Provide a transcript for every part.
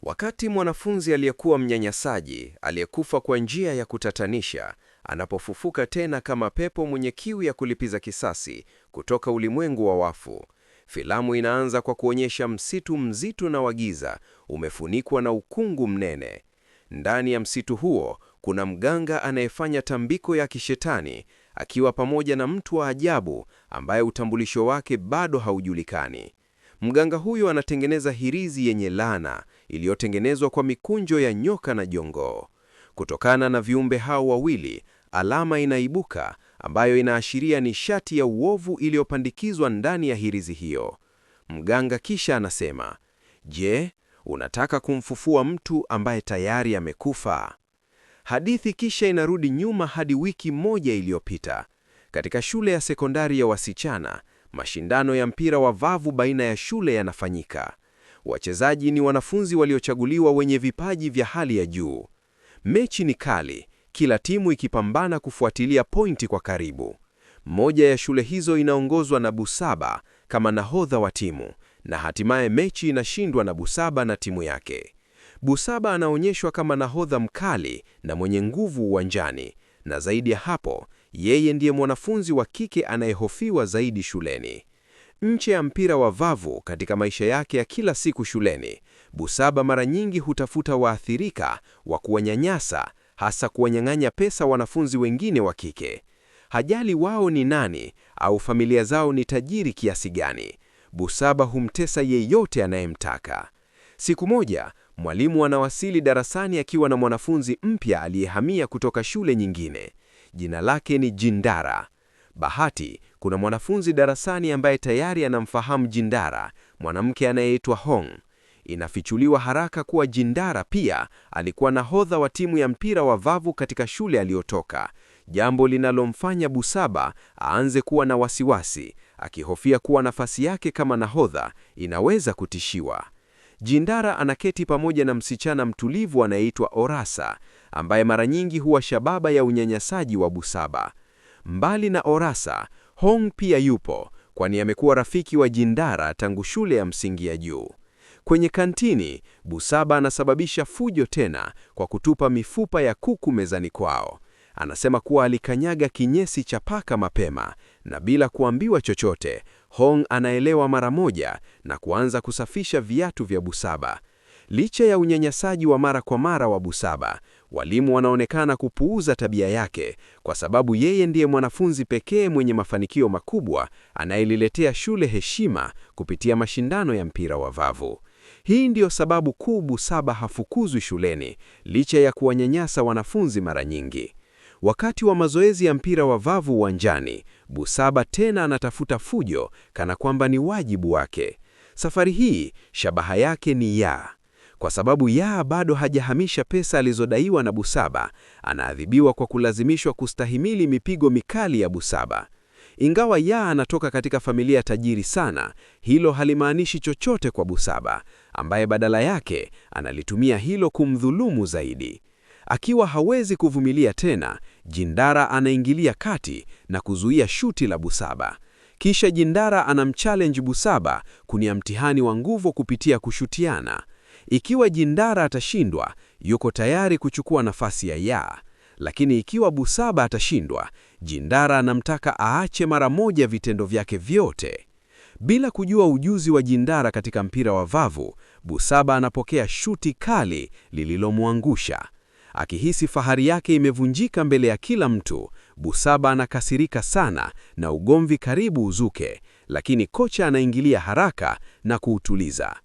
Wakati mwanafunzi aliyekuwa mnyanyasaji, aliyekufa kwa njia ya kutatanisha, anapofufuka tena kama pepo mwenye kiu ya kulipiza kisasi kutoka ulimwengu wa wafu. Filamu inaanza kwa kuonyesha msitu mzito na wa giza, umefunikwa na ukungu mnene. Ndani ya msitu huo, kuna mganga anayefanya tambiko ya kishetani, akiwa pamoja na mtu wa ajabu ambaye utambulisho wake bado haujulikani. Mganga huyo anatengeneza hirizi yenye laana iliyotengenezwa kwa mikunjo ya nyoka na jongoo. Kutokana na viumbe hao wawili, alama inaibuka ambayo inaashiria nishati ya uovu iliyopandikizwa ndani ya hirizi hiyo. Mganga kisha anasema, "Je, unataka kumfufua mtu ambaye tayari amekufa?" Hadithi kisha inarudi nyuma hadi wiki moja iliyopita. Katika shule ya sekondari ya wasichana, mashindano ya mpira wa vavu baina ya shule yanafanyika. Wachezaji ni wanafunzi waliochaguliwa wenye vipaji vya hali ya juu. Mechi ni kali, kila timu ikipambana kufuatilia pointi kwa karibu. Moja ya shule hizo inaongozwa na Busaba kama nahodha wa timu, na hatimaye mechi inashindwa na Busaba na timu yake. Busaba anaonyeshwa kama nahodha mkali na mwenye nguvu uwanjani, na zaidi ya hapo, yeye ndiye mwanafunzi wa kike anayehofiwa zaidi shuleni. Nje ya mpira wa vavu, katika maisha yake ya kila siku shuleni, Busaba mara nyingi hutafuta waathirika wa kuwanyanyasa, hasa kuwanyang'anya pesa wanafunzi wengine wa kike. Hajali wao ni nani au familia zao ni tajiri kiasi gani, Busaba humtesa yeyote anayemtaka. Siku moja, mwalimu anawasili darasani akiwa na mwanafunzi mpya aliyehamia kutoka shule nyingine. Jina lake ni Jindara. Bahati, kuna mwanafunzi darasani ambaye tayari anamfahamu Jindara, mwanamke anayeitwa Hong. Inafichuliwa haraka kuwa Jindara pia alikuwa nahodha wa timu ya mpira wa vavu katika shule aliyotoka, jambo linalomfanya Busaba aanze kuwa na wasiwasi, akihofia kuwa nafasi yake kama nahodha inaweza kutishiwa. Jindara anaketi pamoja na msichana mtulivu anayeitwa Orasa, ambaye mara nyingi huwa shababa ya unyanyasaji wa Busaba. Mbali na Orasa, Hong pia yupo, kwani amekuwa rafiki wa Jindara tangu shule ya msingi ya juu. Kwenye kantini, Busaba anasababisha fujo tena kwa kutupa mifupa ya kuku mezani kwao. Anasema kuwa alikanyaga kinyesi cha paka mapema, na bila kuambiwa chochote, Hong anaelewa mara moja na kuanza kusafisha viatu vya Busaba. Licha ya unyanyasaji wa mara kwa mara wa Busaba, walimu wanaonekana kupuuza tabia yake kwa sababu yeye ndiye mwanafunzi pekee mwenye mafanikio makubwa anayeliletea shule heshima kupitia mashindano ya mpira wa vavu. Hii ndiyo sababu kuu Busaba hafukuzwi shuleni, licha ya kuwanyanyasa wanafunzi mara nyingi. Wakati wa mazoezi ya mpira wa vavu uwanjani, Busaba tena anatafuta fujo kana kwamba ni wajibu wake. Safari hii, shabaha yake ni Yaa. Kwa sababu Yaa bado hajahamisha pesa alizodaiwa na Busaba, anaadhibiwa kwa kulazimishwa kustahimili mipigo mikali ya Busaba. Ingawa Yaa anatoka katika familia tajiri sana, hilo halimaanishi chochote kwa Busaba, ambaye badala yake analitumia hilo kumdhulumu zaidi. Akiwa hawezi kuvumilia tena, Jindara anaingilia kati na kuzuia shuti la Busaba. Kisha Jindara anamchallenge Busaba kunia mtihani wa nguvu kupitia kushutiana. Ikiwa Jindara atashindwa, yuko tayari kuchukua nafasi ya Yaa. Lakini ikiwa Busaba atashindwa, Jindara anamtaka aache mara moja vitendo vyake vyote. Bila kujua ujuzi wa Jindara katika mpira wa vavu, Busaba anapokea shuti kali lililomwangusha. Akihisi fahari yake imevunjika mbele ya kila mtu, Busaba anakasirika sana na ugomvi karibu uzuke, lakini kocha anaingilia haraka na kuutuliza.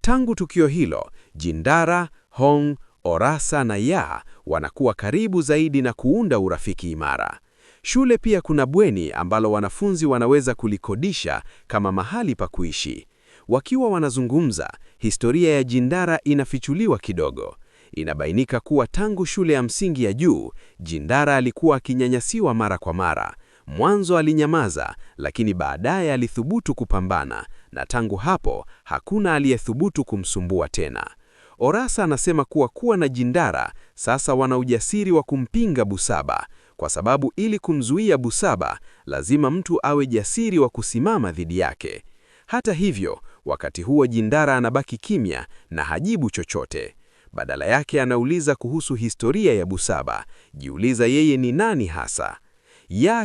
Tangu tukio hilo, Jindara, Hong, Orasa na Yaa wanakuwa karibu zaidi na kuunda urafiki imara. Shule pia kuna bweni ambalo wanafunzi wanaweza kulikodisha kama mahali pa kuishi. Wakiwa wanazungumza, historia ya Jindara inafichuliwa kidogo. Inabainika kuwa tangu shule ya msingi ya juu, Jindara alikuwa akinyanyasiwa mara kwa mara. Mwanzo alinyamaza, lakini baadaye alithubutu kupambana, na tangu hapo hakuna aliyethubutu kumsumbua tena. Orasa anasema kuwa na Jindara sasa wana ujasiri wa kumpinga Busaba, kwa sababu ili kumzuia Busaba, lazima mtu awe jasiri wa kusimama dhidi yake. Hata hivyo, Wakati huo Jindara anabaki kimya na hajibu chochote. Badala yake anauliza kuhusu historia ya Busaba, jiuliza yeye ni nani hasa.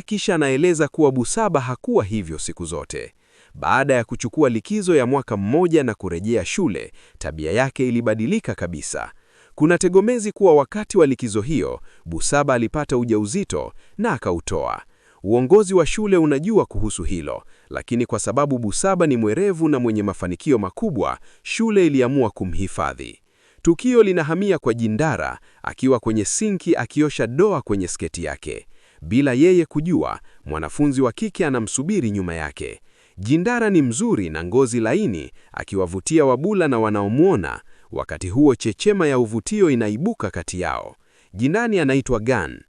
Kisha anaeleza kuwa Busaba hakuwa hivyo siku zote. Baada ya kuchukua likizo ya mwaka mmoja na kurejea shule, tabia yake ilibadilika kabisa. Kuna tegemezi kuwa wakati wa likizo hiyo, Busaba alipata ujauzito na akautoa. Uongozi wa shule unajua kuhusu hilo, lakini kwa sababu Busaba ni mwerevu na mwenye mafanikio makubwa, shule iliamua kumhifadhi. Tukio linahamia kwa Jindara, akiwa kwenye sinki akiosha doa kwenye sketi yake. Bila yeye kujua, mwanafunzi wa kike anamsubiri nyuma yake. Jindara ni mzuri na ngozi laini, akiwavutia wabula na wanaomwona. Wakati huo chechema ya uvutio inaibuka kati yao. Jindani anaitwa Gan.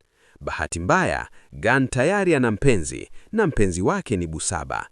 Bahati mbaya, Gan tayari ana mpenzi, na mpenzi wake ni Busaba.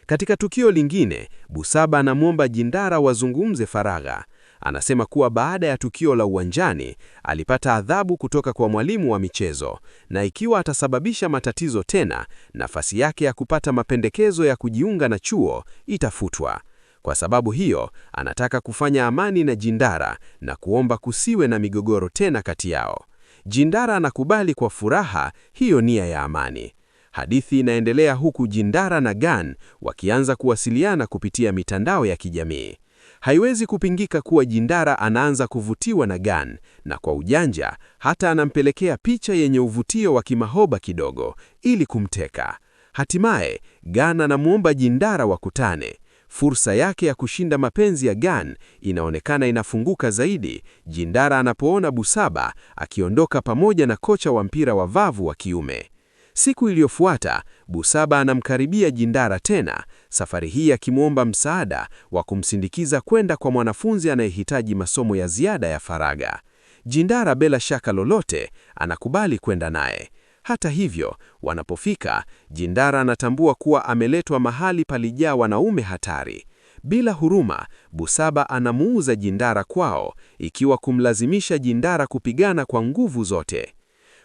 Katika tukio lingine, Busaba anamwomba Jindara wazungumze faragha. Anasema kuwa baada ya tukio la uwanjani, alipata adhabu kutoka kwa mwalimu wa michezo, na ikiwa atasababisha matatizo tena, nafasi yake ya kupata mapendekezo ya kujiunga na chuo itafutwa. Kwa sababu hiyo, anataka kufanya amani na Jindara na kuomba kusiwe na migogoro tena kati yao. Jindara anakubali kwa furaha hiyo nia ya amani. Hadithi inaendelea huku Jindara na Gan wakianza kuwasiliana kupitia mitandao ya kijamii. Haiwezi kupingika kuwa Jindara anaanza kuvutiwa na Gan, na kwa ujanja hata anampelekea picha yenye uvutio wa kimahoba kidogo ili kumteka. Hatimaye Gan anamwomba Jindara wakutane. Fursa yake ya kushinda mapenzi ya Gan inaonekana inafunguka zaidi Jindara anapoona Busaba akiondoka pamoja na kocha wa mpira wa vavu wa kiume. Siku iliyofuata, Busaba anamkaribia Jindara tena, safari hii akimwomba msaada wa kumsindikiza kwenda kwa mwanafunzi anayehitaji masomo ya ziada ya faragha. Jindara bila shaka lolote anakubali kwenda naye. Hata hivyo, wanapofika, Jindara anatambua kuwa ameletwa mahali palijaa wanaume hatari. Bila huruma, Busaba anamuuza Jindara kwao, ikiwa kumlazimisha Jindara kupigana kwa nguvu zote.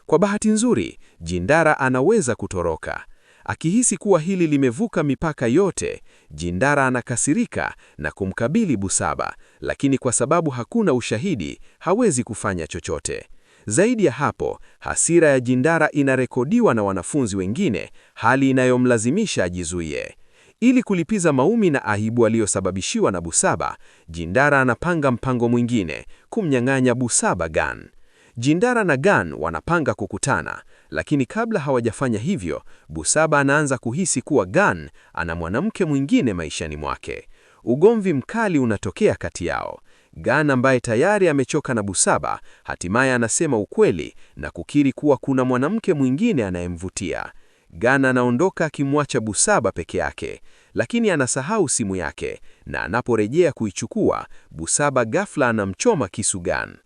Kwa bahati nzuri, Jindara anaweza kutoroka. Akihisi kuwa hili limevuka mipaka yote, Jindara anakasirika na kumkabili Busaba, lakini kwa sababu hakuna ushahidi, hawezi kufanya chochote. Zaidi ya hapo, hasira ya Jindara inarekodiwa na wanafunzi wengine, hali inayomlazimisha ajizuie. Ili kulipiza maumi na aibu aliyosababishiwa na Busaba, Jindara anapanga mpango mwingine, kumnyang'anya Busaba Gan. Jindara na Gan wanapanga kukutana, lakini kabla hawajafanya hivyo, Busaba anaanza kuhisi kuwa Gan ana mwanamke mwingine maishani mwake. Ugomvi mkali unatokea kati yao. Gan ambaye tayari amechoka na Busaba, hatimaye anasema ukweli na kukiri kuwa kuna mwanamke mwingine anayemvutia. Gan anaondoka akimwacha Busaba peke yake, lakini anasahau simu yake, na anaporejea kuichukua, Busaba ghafla anamchoma kisu Gan.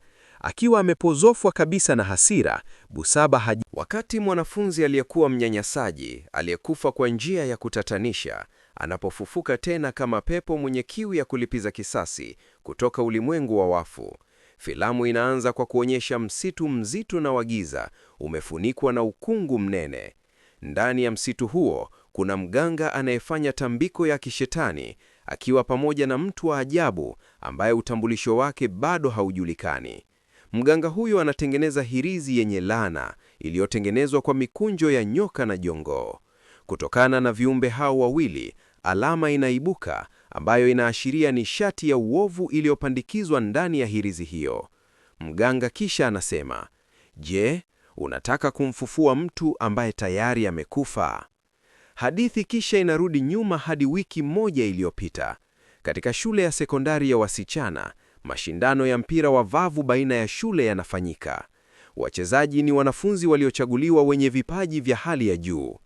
Akiwa amepozofwa kabisa na hasira, Busaba Wakati mwanafunzi aliyekuwa mnyanyasaji, aliyekufa kwa njia ya kutatanisha, anapofufuka tena kama pepo mwenye kiu ya kulipiza kisasi kutoka ulimwengu wa wafu. Filamu inaanza kwa kuonyesha msitu mzito na wa giza, umefunikwa na ukungu mnene. Ndani ya msitu huo, kuna mganga anayefanya tambiko ya kishetani, akiwa pamoja na mtu wa ajabu ambaye utambulisho wake bado haujulikani. Mganga huyo anatengeneza hirizi yenye laana iliyotengenezwa kwa mikunjo ya nyoka na jongoo. Kutokana na viumbe hao wawili, alama inaibuka ambayo inaashiria nishati ya uovu iliyopandikizwa ndani ya hirizi hiyo. Mganga kisha anasema, "Je, unataka kumfufua mtu ambaye tayari amekufa?" Hadithi kisha inarudi nyuma hadi wiki moja iliyopita. Katika shule ya sekondari ya wasichana, mashindano ya mpira wa vavu baina ya shule yanafanyika. Wachezaji ni wanafunzi waliochaguliwa wenye vipaji vya hali ya juu.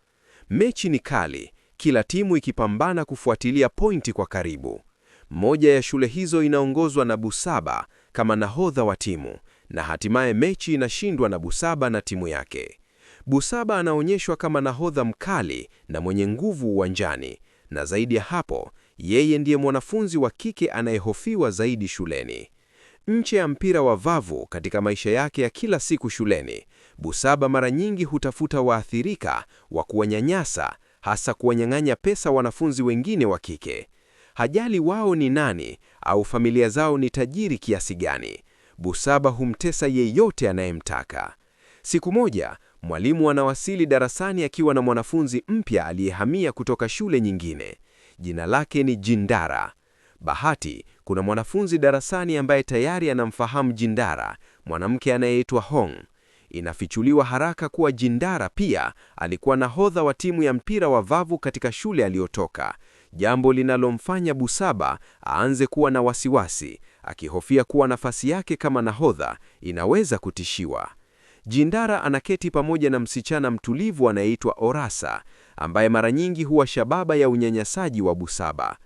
Mechi ni kali, kila timu ikipambana kufuatilia pointi kwa karibu. Moja ya shule hizo inaongozwa na Busaba kama nahodha wa timu, na hatimaye mechi inashindwa na Busaba na timu yake. Busaba anaonyeshwa kama nahodha mkali na mwenye nguvu uwanjani, na zaidi ya hapo, yeye ndiye mwanafunzi wa kike anayehofiwa zaidi shuleni. Nje ya mpira wa vavu, katika maisha yake ya kila siku shuleni, Busaba mara nyingi hutafuta waathirika wa kuwanyanyasa, hasa kuwanyang'anya pesa wanafunzi wengine wa kike. Hajali wao ni nani au familia zao ni tajiri kiasi gani. Busaba humtesa yeyote anayemtaka. Siku moja, mwalimu anawasili darasani akiwa na mwanafunzi mpya aliyehamia kutoka shule nyingine. Jina lake ni Jindara. Bahati, kuna mwanafunzi darasani ambaye tayari anamfahamu Jindara, mwanamke anayeitwa Hong. Inafichuliwa haraka kuwa Jindara pia alikuwa nahodha wa timu ya mpira wa vavu katika shule aliyotoka, jambo linalomfanya Busaba aanze kuwa na wasiwasi, akihofia kuwa nafasi yake kama nahodha inaweza kutishiwa. Jindara anaketi pamoja na msichana mtulivu anayeitwa Orasa, ambaye mara nyingi huwa shababa ya unyanyasaji wa Busaba.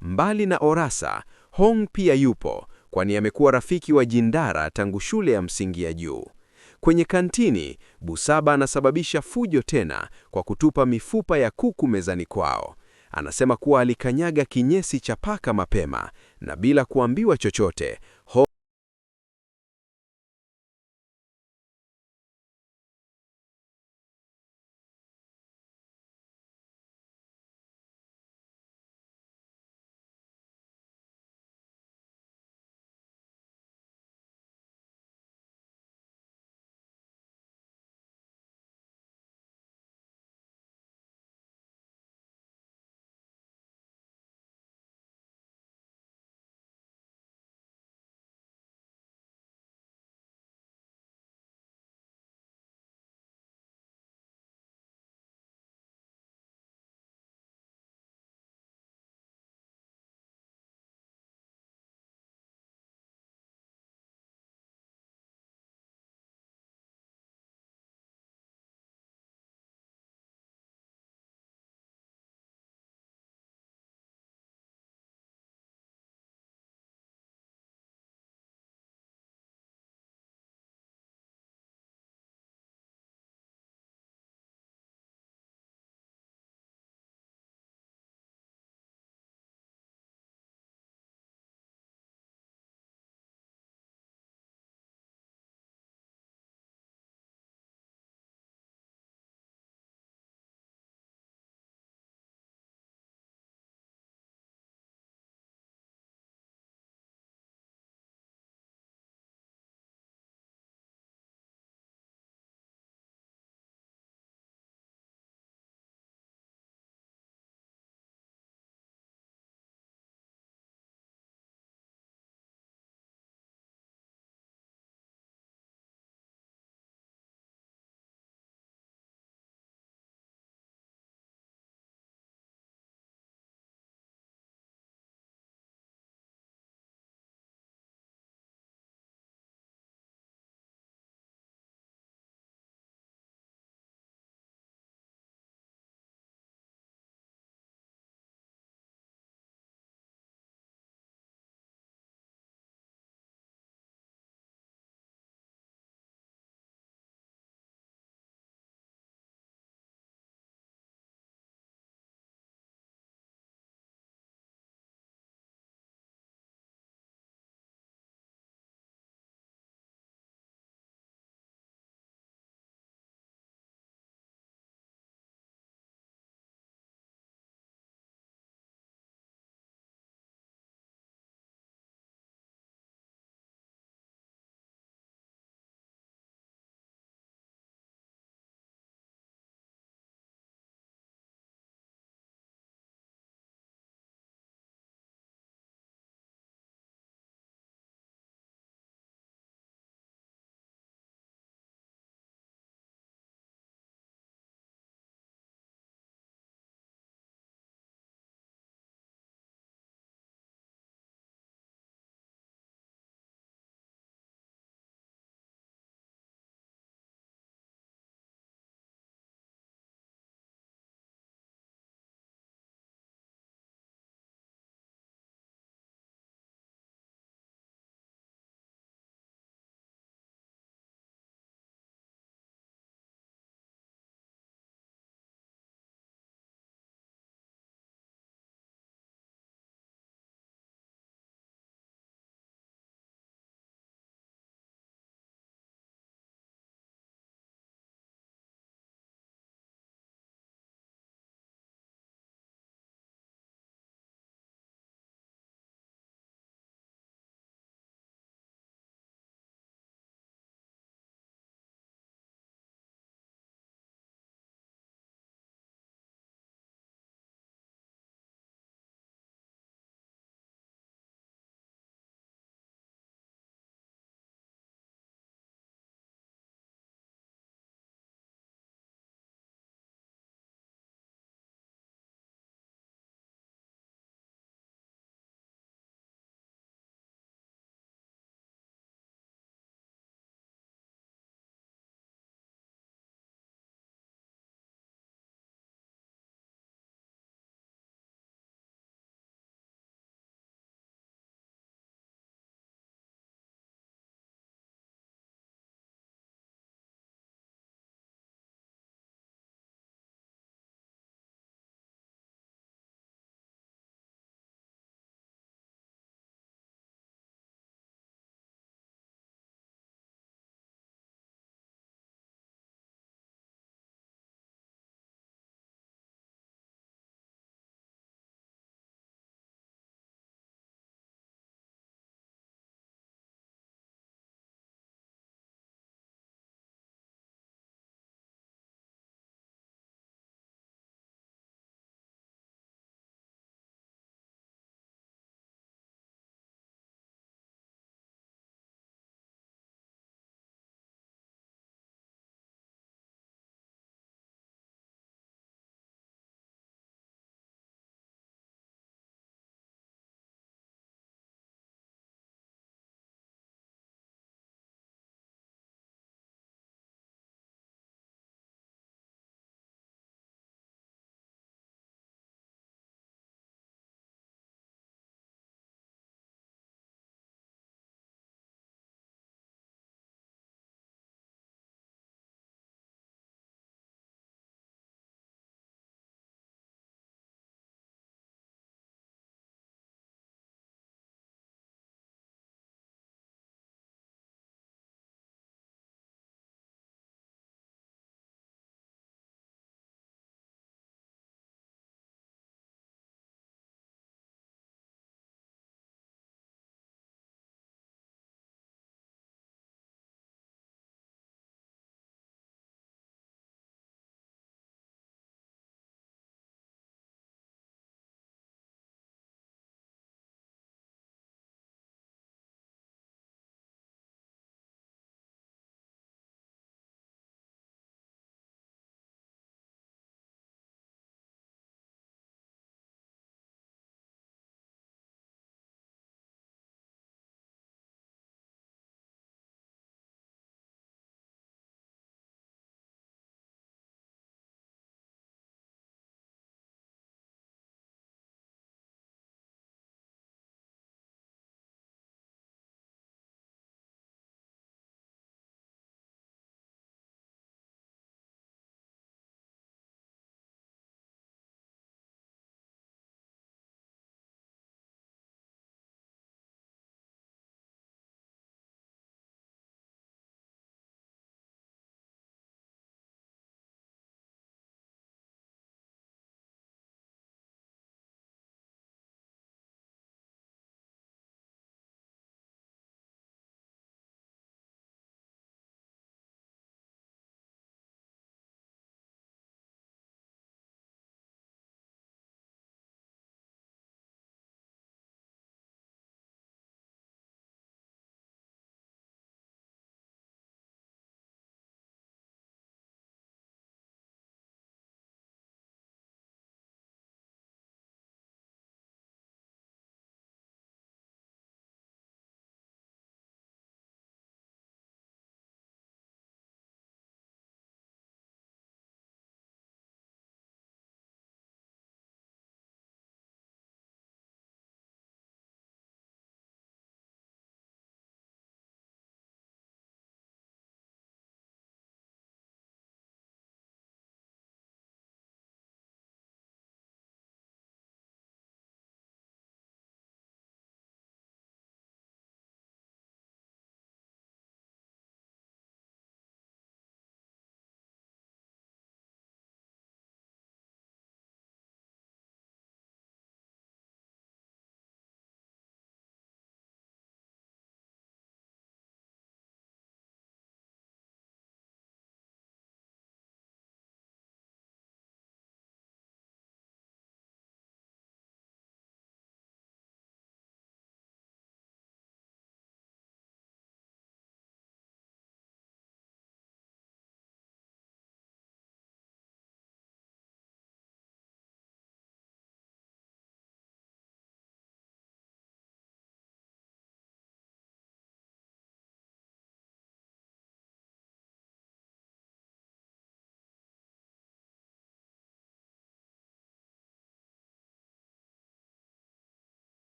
Mbali na Orasa, Hong pia yupo, kwani amekuwa rafiki wa Jindara tangu shule ya msingi ya juu. Kwenye kantini, Busaba anasababisha fujo tena kwa kutupa mifupa ya kuku mezani kwao. Anasema kuwa alikanyaga kinyesi cha paka mapema, na bila kuambiwa chochote,